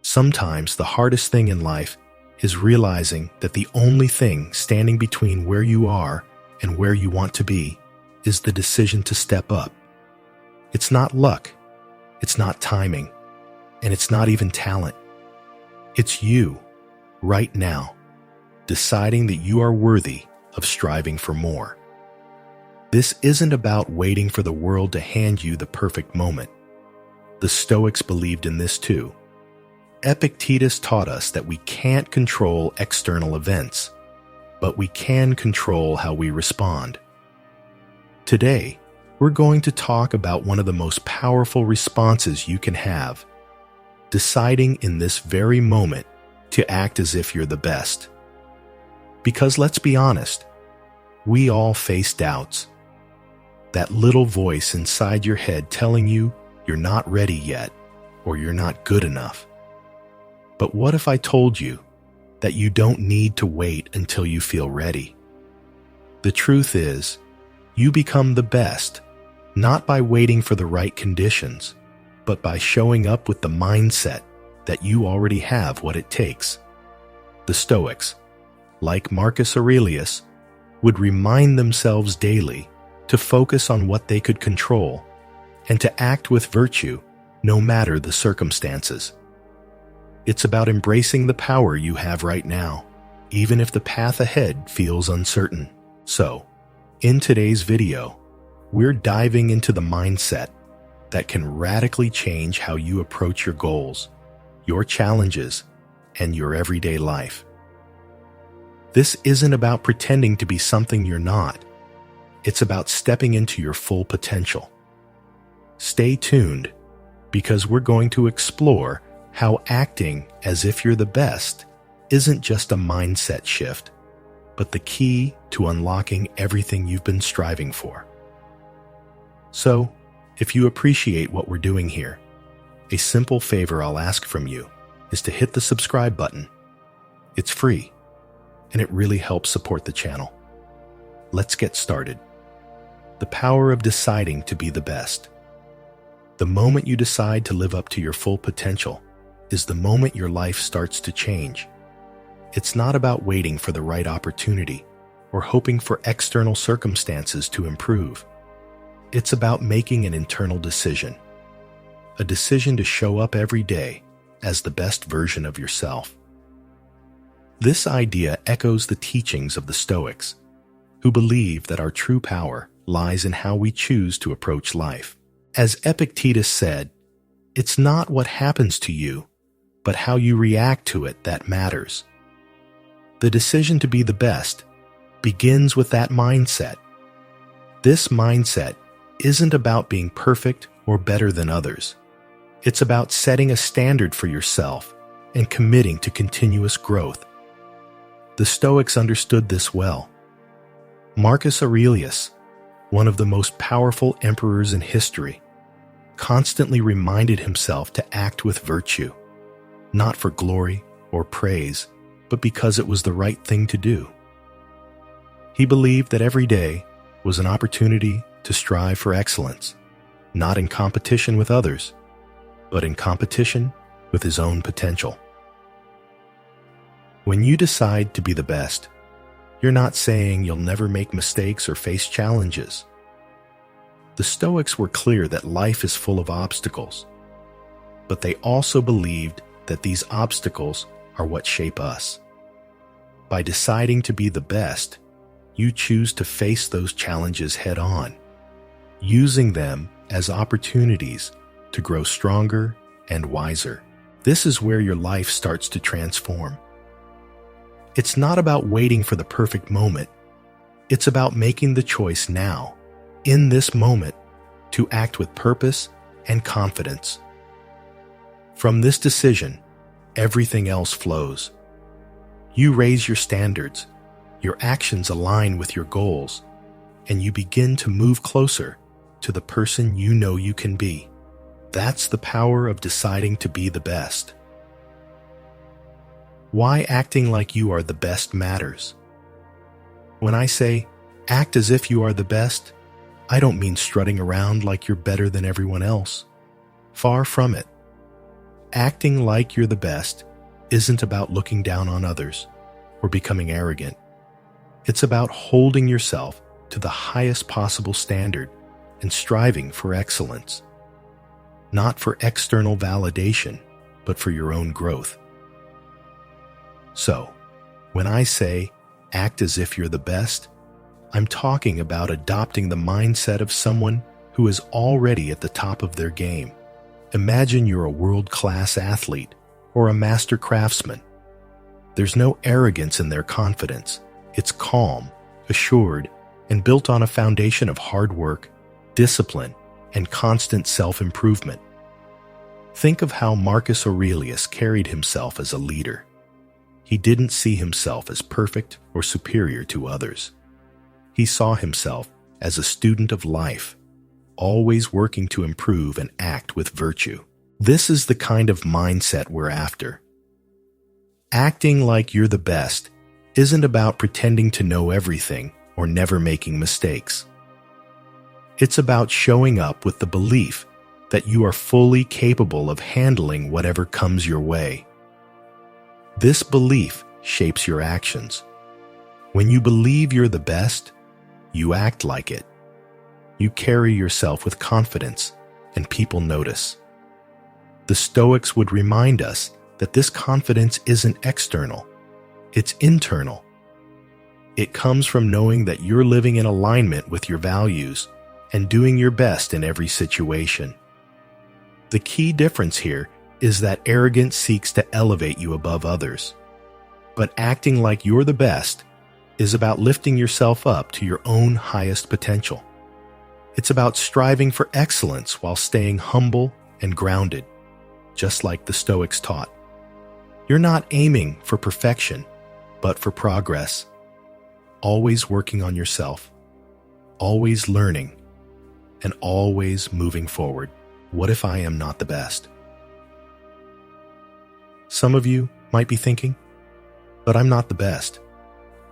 Sometimes the hardest thing in life is realizing that the only thing standing between where you are and where you want to be is the decision to step up. It's not luck, it's not timing, and it's not even talent. It's you, right now, deciding that you are worthy of striving for more. This isn't about waiting for the world to hand you the perfect moment. The Stoics believed in this too. Epictetus taught us that we can't control external events, but we can control how we respond. Today, we're going to talk about one of the most powerful responses you can have, deciding in this very moment to act as if you're the best. Because let's be honest, we all face doubts. That little voice inside your head telling you you're not ready yet or you're not good enough. But what if I told you that you don't need to wait until you feel ready? The truth is, you become the best, not by waiting for the right conditions, but by showing up with the mindset that you already have what it takes. The Stoics, like Marcus Aurelius, would remind themselves daily to focus on what they could control and to act with virtue no matter the circumstances. It's about embracing the power you have right now, even if the path ahead feels uncertain. So, in today's video, we're diving into the mindset that can radically change how you approach your goals, your challenges, and your everyday life. This isn't about pretending to be something you're not. It's about stepping into your full potential. Stay tuned, because we're going to explore how acting as if you're the best isn't just a mindset shift, but the key to unlocking everything you've been striving for. So, if you appreciate what we're doing here, a simple favor I'll ask from you is to hit the subscribe button. It's free, and it really helps support the channel. Let's get started. The power of deciding to be the best. The moment you decide to live up to your full potential is the moment your life starts to change. It's not about waiting for the right opportunity or hoping for external circumstances to improve. It's about making an internal decision, a decision to show up every day as the best version of yourself. This idea echoes the teachings of the Stoics, who believe that our true power lies in how we choose to approach life. As Epictetus said, it's not what happens to you, but how you react to it that matters. The decision to be the best begins with that mindset. This mindset isn't about being perfect or better than others. It's about setting a standard for yourself and committing to continuous growth. The Stoics understood this well. Marcus Aurelius, one of the most powerful emperors in history, constantly reminded himself to act with virtue, not for glory or praise, but because it was the right thing to do. He believed that every day was an opportunity to strive for excellence, not in competition with others, but in competition with his own potential. When you decide to be the best, you're not saying you'll never make mistakes or face challenges. The Stoics were clear that life is full of obstacles, but they also believed that these obstacles are what shape us. By deciding to be the best, you choose to face those challenges head on, using them as opportunities to grow stronger and wiser. This is where your life starts to transform. It's not about waiting for the perfect moment. It's about making the choice now, in this moment, to act with purpose and confidence. From this decision, everything else flows. You raise your standards, your actions align with your goals, and you begin to move closer to the person you know you can be. That's the power of deciding to be the best. Why acting like you are the best matters. When I say, act as if you are the best, I don't mean strutting around like you're better than everyone else. Far from it. Acting like you're the best isn't about looking down on others or becoming arrogant. It's about holding yourself to the highest possible standard and striving for excellence. Not for external validation, but for your own growth. So, when I say act as if you're the best, I'm talking about adopting the mindset of someone who is already at the top of their game. Imagine you're a world-class athlete or a master craftsman. There's no arrogance in their confidence. It's calm, assured, and built on a foundation of hard work, discipline, and constant self-improvement. Think of how Marcus Aurelius carried himself as a leader. He didn't see himself as perfect or superior to others. He saw himself as a student of life, always working to improve and act with virtue. This is the kind of mindset we're after. Acting like you're the best isn't about pretending to know everything or never making mistakes. It's about showing up with the belief that you are fully capable of handling whatever comes your way. This belief shapes your actions. When you believe you're the best, you act like it. You carry yourself with confidence, and people notice. The Stoics would remind us that this confidence isn't external, it's internal. It comes from knowing that you're living in alignment with your values and doing your best in every situation. The key difference here is that arrogance seeks to elevate you above others. But acting like you're the best is about lifting yourself up to your own highest potential. It's about striving for excellence while staying humble and grounded, just like the Stoics taught. You're not aiming for perfection, but for progress. Always working on yourself, always learning, and always moving forward. What if I am not the best? Some of you might be thinking, but I'm not the best.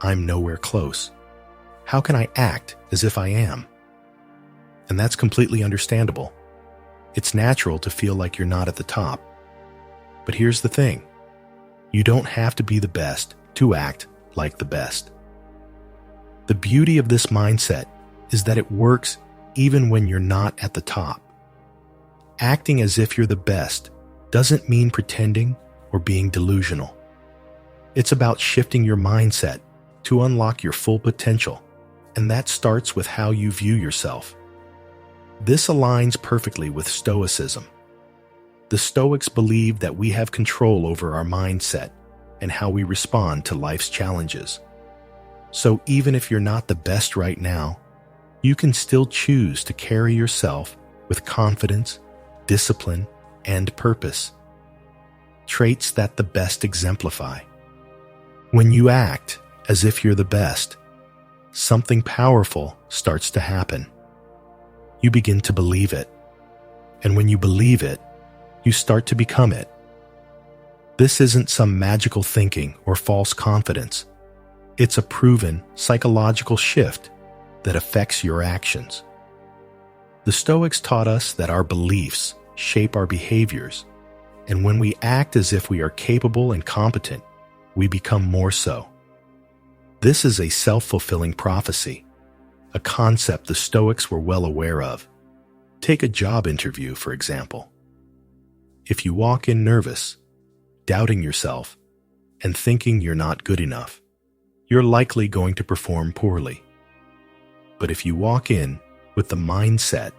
I'm nowhere close. How can I act as if I am? And that's completely understandable. It's natural to feel like you're not at the top. But here's the thing. You don't have to be the best to act like the best. The beauty of this mindset is that it works even when you're not at the top. Acting as if you're the best doesn't mean pretending or being delusional. It's about shifting your mindset to unlock your full potential, and that starts with how you view yourself. This aligns perfectly with Stoicism. The Stoics believe that we have control over our mindset and how we respond to life's challenges. So even if you're not the best right now, you can still choose to carry yourself with confidence, discipline, and purpose. Traits that the best exemplify. When you act as if you're the best, something powerful starts to happen. You begin to believe it. And when you believe it, you start to become it. This isn't some magical thinking or false confidence. It's a proven psychological shift that affects your actions. The Stoics taught us that our beliefs shape our behaviors, and when we act as if we are capable and competent, we become more so. This is a self-fulfilling prophecy, a concept the Stoics were well aware of. Take a job interview, for example. If you walk in nervous, doubting yourself, and thinking you're not good enough, you're likely going to perform poorly. But if you walk in with the mindset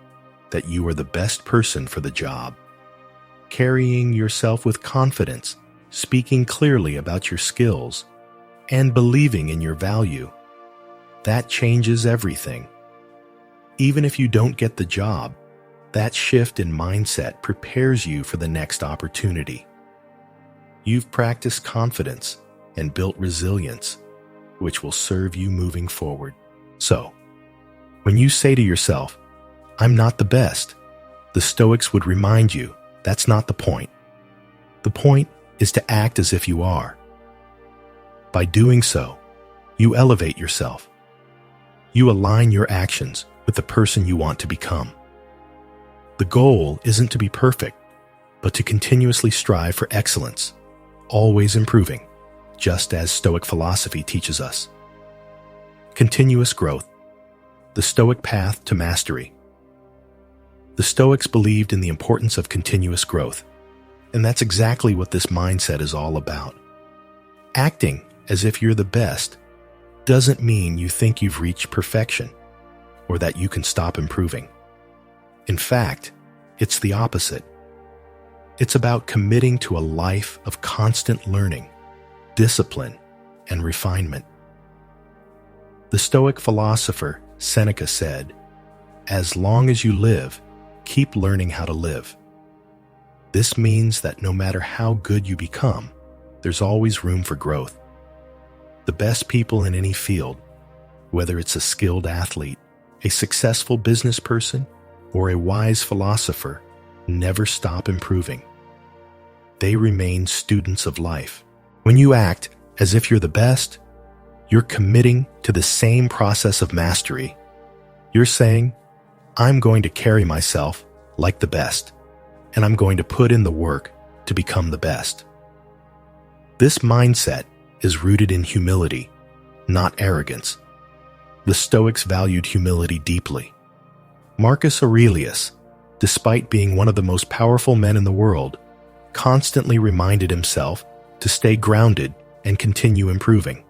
that you are the best person for the job, carrying yourself with confidence, speaking clearly about your skills, and believing in your value, that changes everything. Even if you don't get the job, that shift in mindset prepares you for the next opportunity. You've practiced confidence and built resilience, which will serve you moving forward. So, when you say to yourself, "I'm not the best," the Stoics would remind you that's not the point. The point is to act as if you are. By doing so, you elevate yourself. You align your actions with the person you want to become. The goal isn't to be perfect, but to continuously strive for excellence, always improving, just as Stoic philosophy teaches us. Continuous growth, the Stoic path to mastery. The Stoics believed in the importance of continuous growth, and that's exactly what this mindset is all about. Acting as if you're the best doesn't mean you think you've reached perfection or that you can stop improving. In fact, it's the opposite. It's about committing to a life of constant learning, discipline, and refinement. The Stoic philosopher Seneca said, "As long as you live, keep learning how to live." This means that no matter how good you become, there's always room for growth. The best people in any field, whether it's a skilled athlete, a successful business person, or a wise philosopher, never stop improving. They remain students of life. When you act as if you're the best, you're committing to the same process of mastery. You're saying, "I'm going to carry myself like the best, and I'm going to put in the work to become the best." This mindset is rooted in humility, not arrogance. The Stoics valued humility deeply. Marcus Aurelius, despite being one of the most powerful men in the world, constantly reminded himself to stay grounded and continue improving.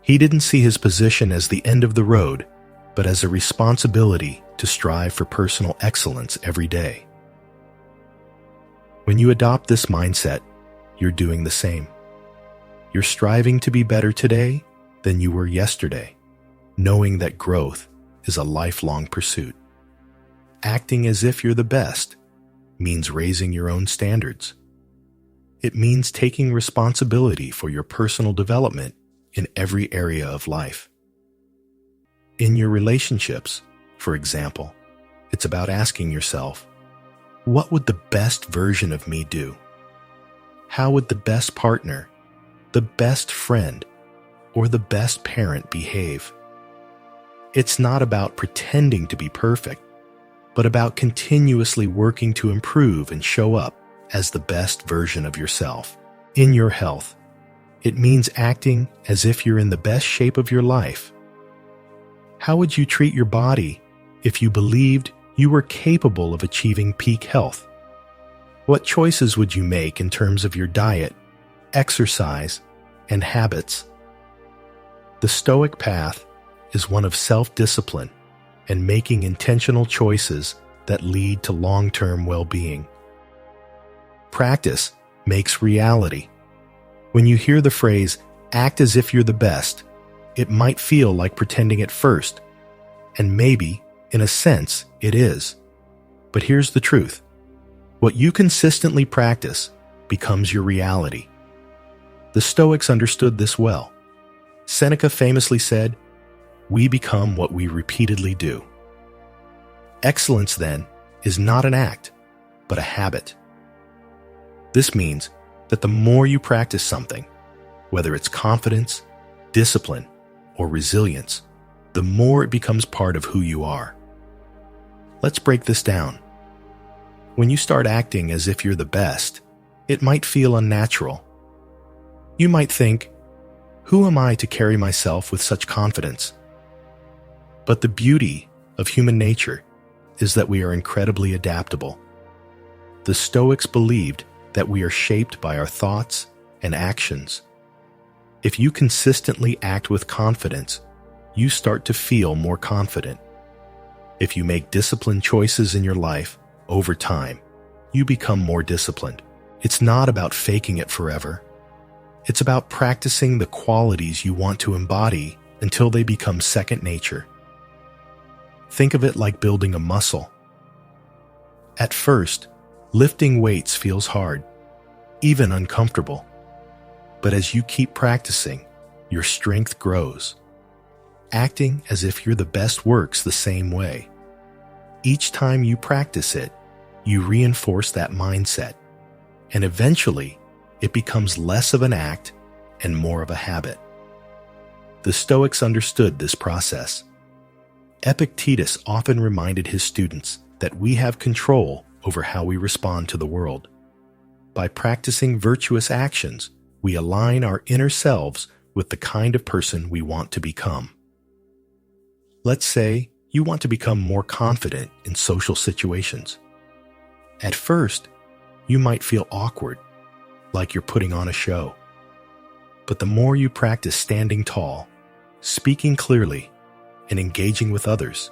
He didn't see his position as the end of the road, but as a responsibility to strive for personal excellence every day. When you adopt this mindset, you're doing the same. You're striving to be better today than you were yesterday, knowing that growth is a lifelong pursuit. Acting as if you're the best means raising your own standards. It means taking responsibility for your personal development in every area of life. In your relationships, for example, it's about asking yourself, what would the best version of me do? How would the best partner, the best friend, or the best parent behave? It's not about pretending to be perfect, but about continuously working to improve and show up as the best version of yourself. In your health, it means acting as if you're in the best shape of your life. How would you treat your body if you believed you were capable of achieving peak health? What choices would you make in terms of your diet, exercise, and habits? The Stoic path is one of self-discipline and making intentional choices that lead to long-term well-being. Practice makes reality. When you hear the phrase, "act as if you're the best," it might feel like pretending at first, and maybe, in a sense, it is. But here's the truth. What you consistently practice becomes your reality. The Stoics understood this well. Seneca famously said, "We become what we repeatedly do." Excellence, then, is not an act, but a habit. This means that the more you practice something, whether it's confidence, discipline, or resilience, the more it becomes part of who you are. Let's break this down. When you start acting as if you're the best, it might feel unnatural. You might think, "Who am I to carry myself with such confidence?" But the beauty of human nature is that we are incredibly adaptable. The Stoics believed that we are shaped by our thoughts and actions. If you consistently act with confidence, you start to feel more confident. If you make disciplined choices in your life, over time, you become more disciplined. It's not about faking it forever. It's about practicing the qualities you want to embody until they become second nature. Think of it like building a muscle. At first, lifting weights feels hard, even uncomfortable. But as you keep practicing, your strength grows. Acting as if you're the best works the same way. Each time you practice it, you reinforce that mindset, and eventually, it becomes less of an act and more of a habit. The Stoics understood this process. Epictetus often reminded his students that we have control over how we respond to the world. By practicing virtuous actions, we align our inner selves with the kind of person we want to become. Let's say you want to become more confident in social situations. At first, you might feel awkward, like you're putting on a show. But the more you practice standing tall, speaking clearly, and engaging with others,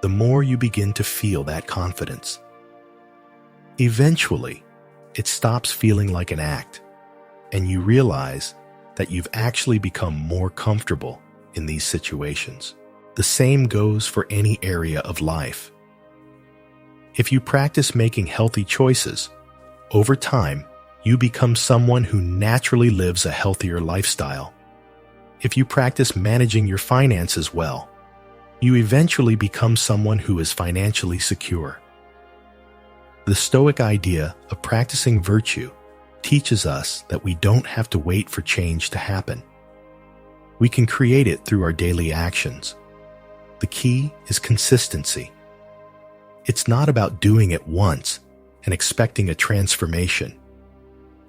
the more you begin to feel that confidence. Eventually, it stops feeling like an act, and you realize that you've actually become more comfortable in these situations. The same goes for any area of life. If you practice making healthy choices, over time, you become someone who naturally lives a healthier lifestyle. If you practice managing your finances well, you eventually become someone who is financially secure. The Stoic idea of practicing virtue teaches us that we don't have to wait for change to happen. We can create it through our daily actions. The key is consistency. It's not about doing it once and expecting a transformation.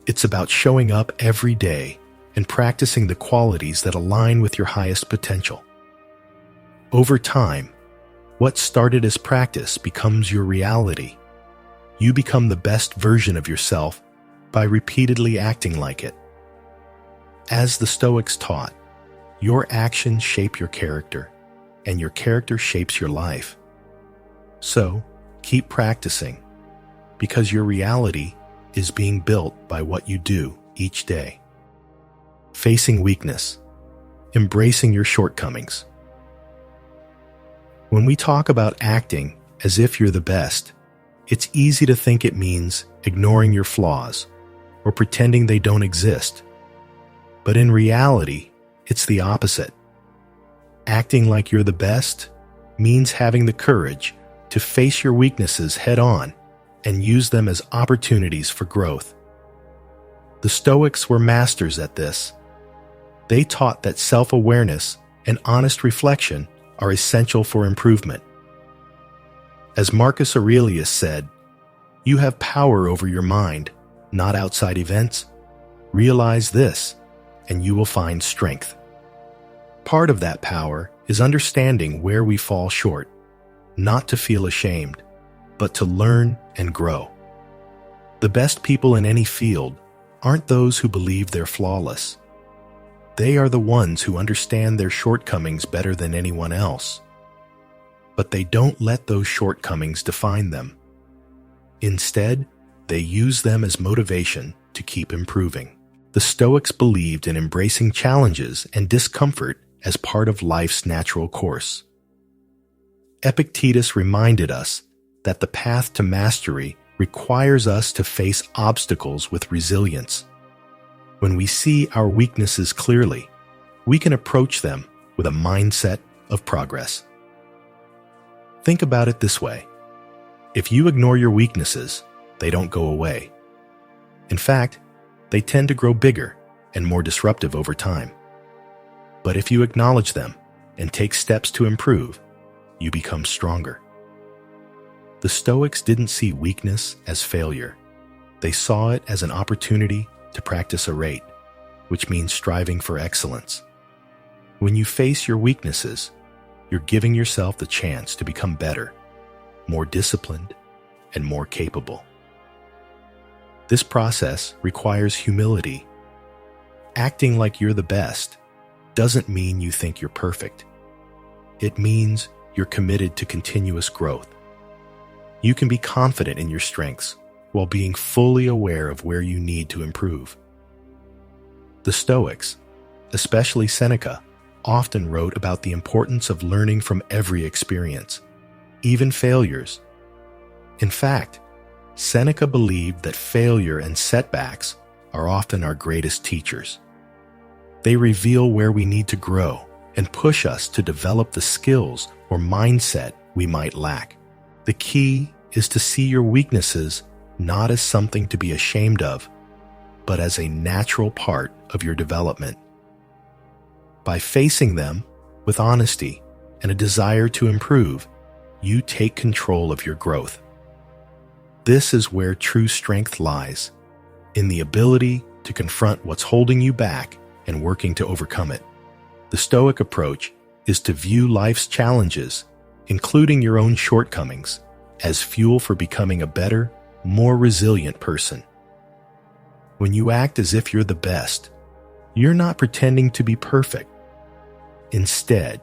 It's about showing up every day and practicing the qualities that align with your highest potential. Over time, what started as practice becomes your reality. You become the best version of yourself by repeatedly acting like it. As the Stoics taught, your actions shape your character, and your character shapes your life. So, keep practicing, because your reality is being built by what you do each day. Facing weakness, embracing your shortcomings. When we talk about acting as if you're the best, it's easy to think it means ignoring your flaws or pretending they don't exist. But in reality, it's the opposite. Acting like you're the best means having the courage to face your weaknesses head on and use them as opportunities for growth. The Stoics were masters at this. They taught that self-awareness and honest reflection are essential for improvement. As Marcus Aurelius said, "You have power over your mind, not outside events. Realize this, and you will find strength." Part of that power is understanding where we fall short, not to feel ashamed, but to learn and grow. The best people in any field aren't those who believe they're flawless. They are the ones who understand their shortcomings better than anyone else. But they don't let those shortcomings define them. Instead, they use them as motivation to keep improving. The Stoics believed in embracing challenges and discomfort as part of life's natural course. Epictetus reminded us that the path to mastery requires us to face obstacles with resilience. When we see our weaknesses clearly, we can approach them with a mindset of progress. Think about it this way. If you ignore your weaknesses, they don't go away. In fact, they tend to grow bigger and more disruptive over time. But if you acknowledge them and take steps to improve, you become stronger. The Stoics didn't see weakness as failure. They saw it as an opportunity to practice arete, which means striving for excellence. When you face your weaknesses, you're giving yourself the chance to become better, more disciplined, and more capable. This process requires humility. Acting like you're the best doesn't mean you think you're perfect. It means you're committed to continuous growth. You can be confident in your strengths while being fully aware of where you need to improve. The Stoics, especially Seneca, often wrote about the importance of learning from every experience, even failures. In fact, Seneca believed that failure and setbacks are often our greatest teachers. They reveal where we need to grow and push us to develop the skills or mindset we might lack. The key is to see your weaknesses not as something to be ashamed of, but as a natural part of your development. By facing them with honesty and a desire to improve, you take control of your growth. This is where true strength lies, in the ability to confront what's holding you back and working to overcome it. The Stoic approach is to view life's challenges, including your own shortcomings, as fuel for becoming a better, more resilient person. When you act as if you're the best, you're not pretending to be perfect. Instead,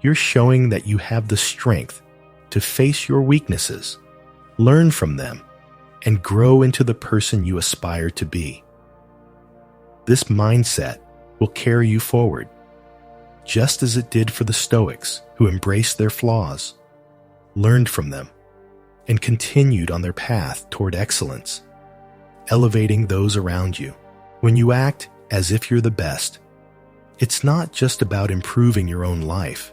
you're showing that you have the strength to face your weaknesses, learn from them, and grow into the person you aspire to be. This mindset will carry you forward, just as it did for the Stoics who embraced their flaws, learned from them, and continued on their path toward excellence, elevating those around you. When you act as if you're the best, it's not just about improving your own life.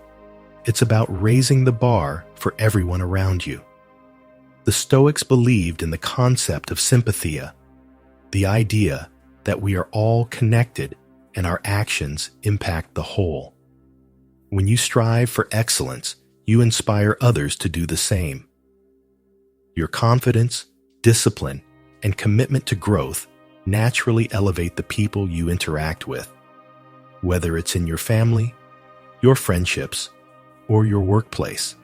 It's about raising the bar for everyone around you. The Stoics believed in the concept of sympathia, the idea that we are all connected and our actions impact the whole. When you strive for excellence, you inspire others to do the same. Your confidence, discipline, and commitment to growth naturally elevate the people you interact with, whether it's in your family, your friendships, or your workplace.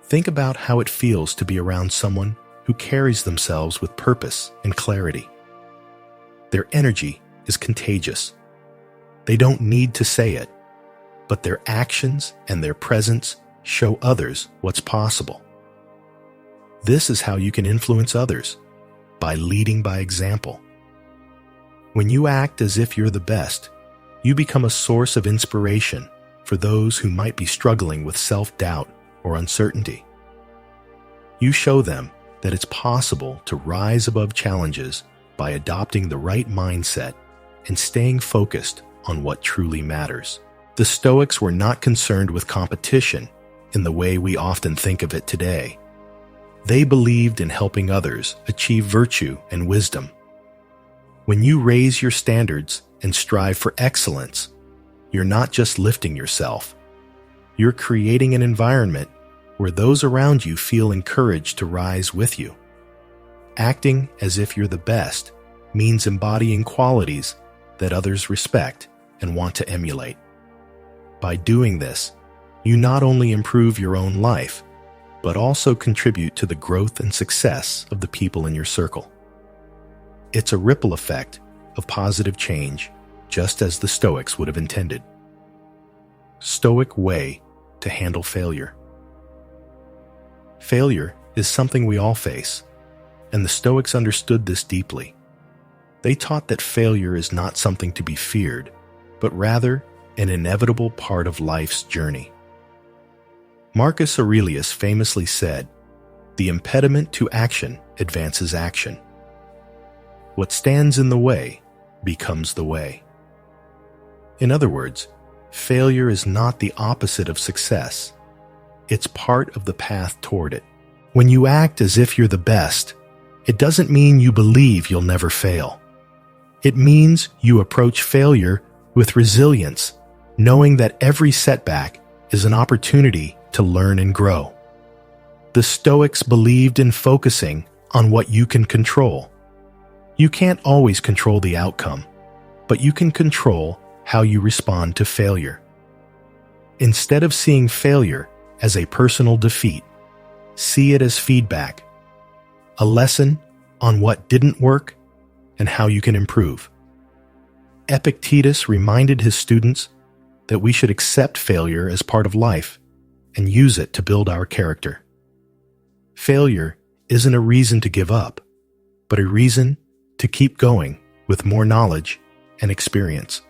Think about how it feels to be around someone who carries themselves with purpose and clarity. Their energy is contagious. They don't need to say it, but their actions and their presence show others what's possible. This is how you can influence others, by leading by example. When you act as if you're the best, you become a source of inspiration for those who might be struggling with self-doubt or uncertainty. You show them that it's possible to rise above challenges by adopting the right mindset and staying focused on what truly matters. The Stoics were not concerned with competition in the way we often think of it today. They believed in helping others achieve virtue and wisdom. When you raise your standards and strive for excellence, you're not just lifting yourself. You're creating an environment where those around you feel encouraged to rise with you. Acting as if you're the best means embodying qualities that others respect and want to emulate. By doing this, you not only improve your own life, but also contribute to the growth and success of the people in your circle. It's a ripple effect of positive change, just as the Stoics would have intended. Stoic way to handle failure. Failure is something we all face, and the Stoics understood this deeply. They taught that failure is not something to be feared, but rather an inevitable part of life's journey. Marcus Aurelius famously said, "The impediment to action advances action. What stands in the way becomes the way." In other words, failure is not the opposite of success. It's part of the path toward it. When you act as if you're the best, it doesn't mean you believe you'll never fail. It means you approach failure with resilience, knowing that every setback is an opportunity to learn and grow. The Stoics believed in focusing on what you can control. You can't always control the outcome, but you can control how you respond to failure. Instead of seeing failure as a personal defeat, see it as feedback, a lesson on what didn't work and how you can improve. Epictetus reminded his students that we should accept failure as part of life and use it to build our character. Failure isn't a reason to give up, but a reason to keep going with more knowledge and experience.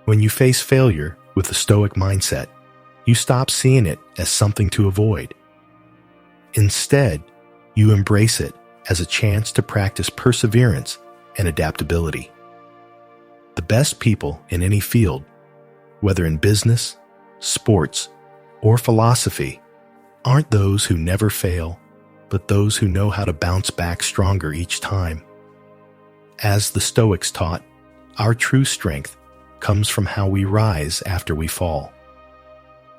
When you face failure with a Stoic mindset, you stop seeing it as something to avoid. Instead, you embrace it as a chance to practice perseverance and adaptability. The best people in any field, whether in business, sports, or philosophy, aren't those who never fail, but those who know how to bounce back stronger each time. As the Stoics taught, our true strength comes from how we rise after we fall.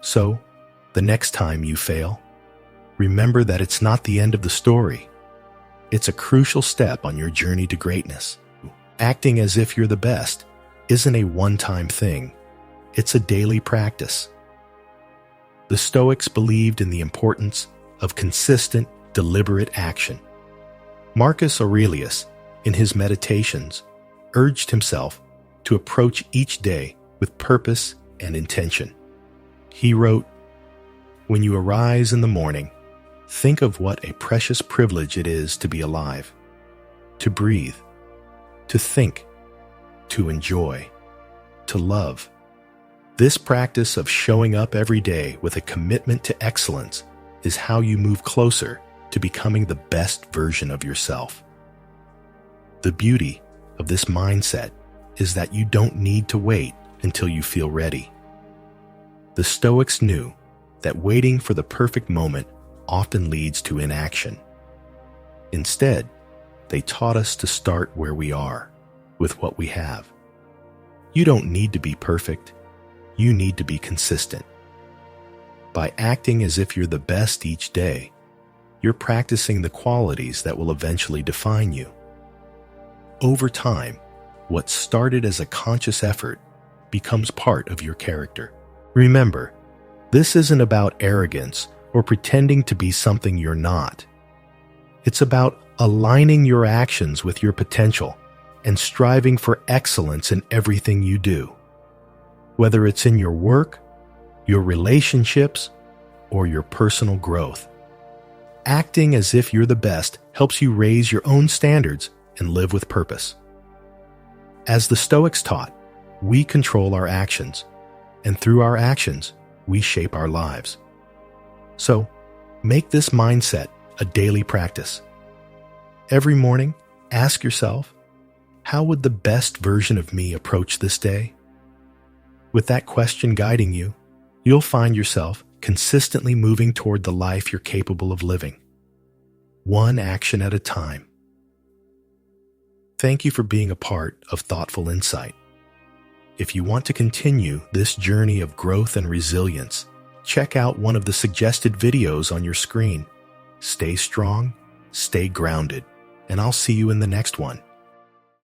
So, the next time you fail, remember that it's not the end of the story. It's a crucial step on your journey to greatness. Acting as if you're the best isn't a one-time thing. It's a daily practice. The Stoics believed in the importance of consistent, deliberate action. Marcus Aurelius, in his Meditations, urged himself to approach each day with purpose and intention. He wrote, "When you arise in the morning, think of what a precious privilege it is to be alive, to breathe, to think, to enjoy, to love." This practice of showing up every day with a commitment to excellence is how you move closer to becoming the best version of yourself. The beauty of this mindset is that you don't need to wait until you feel ready. The Stoics knew that waiting for the perfect moment often leads to inaction. Instead, they taught us to start where we are, with what we have. You don't need to be perfect. You need to be consistent. By acting as if you're the best each day, you're practicing the qualities that will eventually define you. Over time, what started as a conscious effort becomes part of your character. Remember, this isn't about arrogance or pretending to be something you're not. It's about aligning your actions with your potential and striving for excellence in everything you do. Whether it's in your work, your relationships, or your personal growth. Acting as if you're the best helps you raise your own standards and live with purpose. As the Stoics taught, we control our actions, and through our actions, we shape our lives. So, make this mindset a daily practice. Every morning, ask yourself, how would the best version of me approach this day? With that question guiding you, you'll find yourself consistently moving toward the life you're capable of living, one action at a time. Thank you for being a part of Thoughtful Insight. If you want to continue this journey of growth and resilience, check out one of the suggested videos on your screen. Stay strong, stay grounded, and I'll see you in the next one.